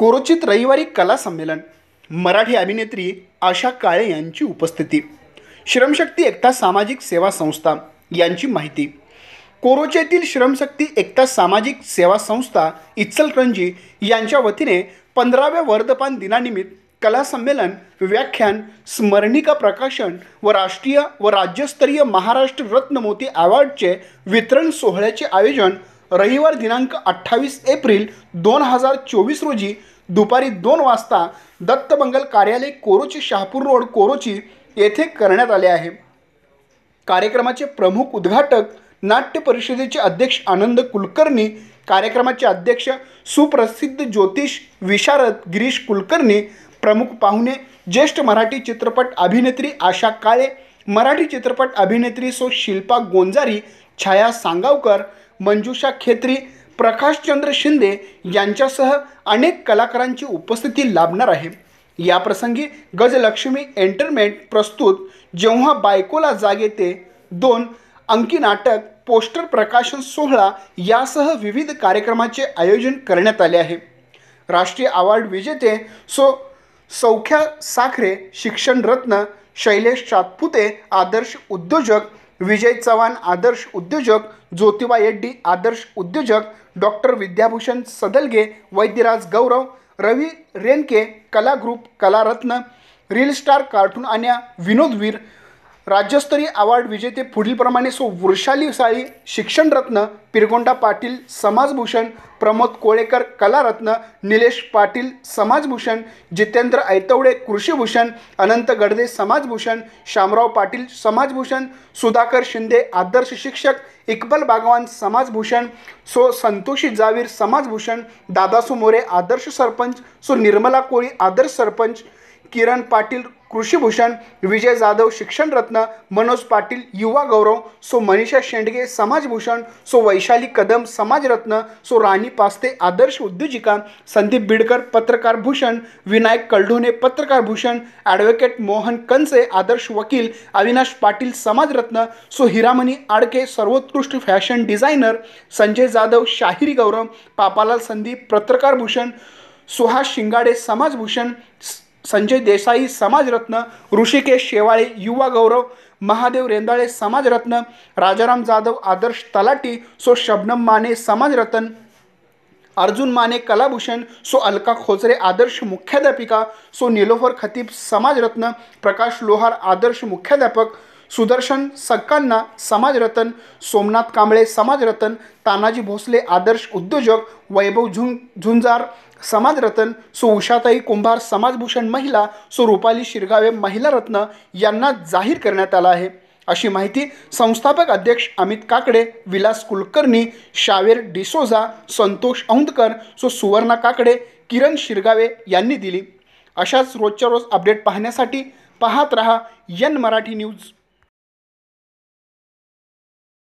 कोरोचित रविवारी कला संमेलन, मराठी अभिनेत्री आशा काळे यांची उपस्थिती, श्रमशक्ती एकता सामाजिक सेवा संस्था यांची माहिती। कोरोचीतील श्रमशक्ती एकता सामाजिक सेवा संस्था इचलकरंजी यांच्या वतीने 15व्या वर्धमान दिनानिमित्त कला संमेलन, व्याख्यान, स्मरणिका प्रकाशन व राष्ट्रीय व राज्यस्तरीय महाराष्ट्र रत्न मोती अवॉर्डचे वितरण सोहळ्याचे आयोजन रविवार दिनांक 28 एप्रिल 2024 रोजी दुपारी 2 वाजता दत्तमंगल कार्यालय कोरोची शहापूर रोड कोरोची येथे करण्यात आले आहे। कार्यक्रमाचे प्रमुख उद्घाटक नाट्य परिषदेचे अध्यक्ष आनंद कुलकर्णी, कार्यक्रमाचे अध्यक्ष सुप्रसिद्ध ज्योतिष विशारद गिरीश कुलकर्णी, प्रमुख पाहुणे ज्येष्ठ मराठी चित्रपट अभिनेत्री आशा काळे, मराठी चित्रपट अभिनेत्री शिल्पा गोंजारी, छाया सांगावकर, मंजुषा खेत्री, प्रकाशचंद्र शिंदे यांच्यासह अनेक कलाकारांची उपस्थिती लाभणार आहे। याप्रसंगी गजलक्ष्मी एंटरटेनमेंट प्रस्तुत जेव्हा बायकोला जाग येते 2 अंकी नाटक, पोस्टर प्रकाशन सोहळा यासह विविध कार्यक्रमाचे आयोजन करण्यात आले आहे। राष्ट्रीय अवॉर्ड विजेते सौख्या साखरे शिक्षण रत्न, शैलेश सातपुते आदर्श उद्योजक, विजय चव्हाण आदर्श उद्योजक, ज्योतिबा येड्डी आदर्श उद्योजक, डॉक्टर विद्याभूषण सदलगे वैद्यराज गौरव, रवी रेनके कला ग्रुप कलारत्न, रील स्टार कार्टून अन्या विनोदवीर, राज्यस्तरीय अवॉर्ड विजेते पुढीलप्रमाणे वृषाली साळी शिक्षण रत्न, पिरगोंडा पाटील समाजभूषण, प्रमोद कोळेकर कलारत्न, निलेश पाटील समाजभूषण, जितेंद्र ऐतवडे कृषीभूषण, अनंत गडदे समाजभूषण, शामराव पाटील समाजभूषण, सुधाकर शिंदे आदर्श शिक्षक, इक्बाल बागवान समाजभूषण, संतोषी जावीर समाजभूषण, दादासू मोरे आदर्श सरपंच, निर्मला कोळी आदर्श सरपंच, किरण पाटील कृषीभूषण, विजय जाधव शिक्षण रत्न, मनोज पाटील युवा गौरव, मनीषा शेंडगे समाजभूषण, वैशाली कदम समाजरत्न, राणी पास्ते आदर्श उद्योजिका, संदीप बिडकर पत्रकार भूषण, विनायक कलढोणे पत्रकार भूषण, ॲडव्होकेट मोहन कंसे आदर्श वकील, अविनाश पाटील समाजरत्न, हिरामणी आडके सर्वोत्कृष्ट फॅशन डिझायनर, संजय जाधव शाहिरी गौरव, पापालाल संदीप पत्रकार भूषण, सुहास शिंगाडे समाजभूषण, संजय देसाई समाजरत्न, ऋषिकेश शेवाळे युवा गौरव, महादेव रेंदाळे समाजरत्न, राजाराम जाधव आदर्श तलाटी, शबनम माने समाजरत्न, अर्जुन माने कलाभूषण, अलका खोचरे आदर्श मुख्याध्यापिका, निलोफर खतीब समाजरत्न, प्रकाश लोहार आदर्श मुख्याध्यापक, सुदर्शन सक्कान्ना समाजरत्न, सोमनाथ कांबळे समाजरत्न, तानाजी भोसले आदर्श उद्योजक, वैभव झुंजार समाजरत्न, उषाताई कुंभार समाजभूषण महिला, रुपाली शिरगावे महिला रत्न यांना जाहीर करण्यात आला आहे, अशी माहिती संस्थापक अध्यक्ष अमित काकडे, विलास कुलकर्णी, शावेर डिसोजा, संतोष औंधकर, सुवर्णा काकडे, किरण शिरगावे यांनी दिली। अशाच रोजच्या रोज अपडेट पाहण्यासाठी पाहत रहा एन मराठी न्यूज।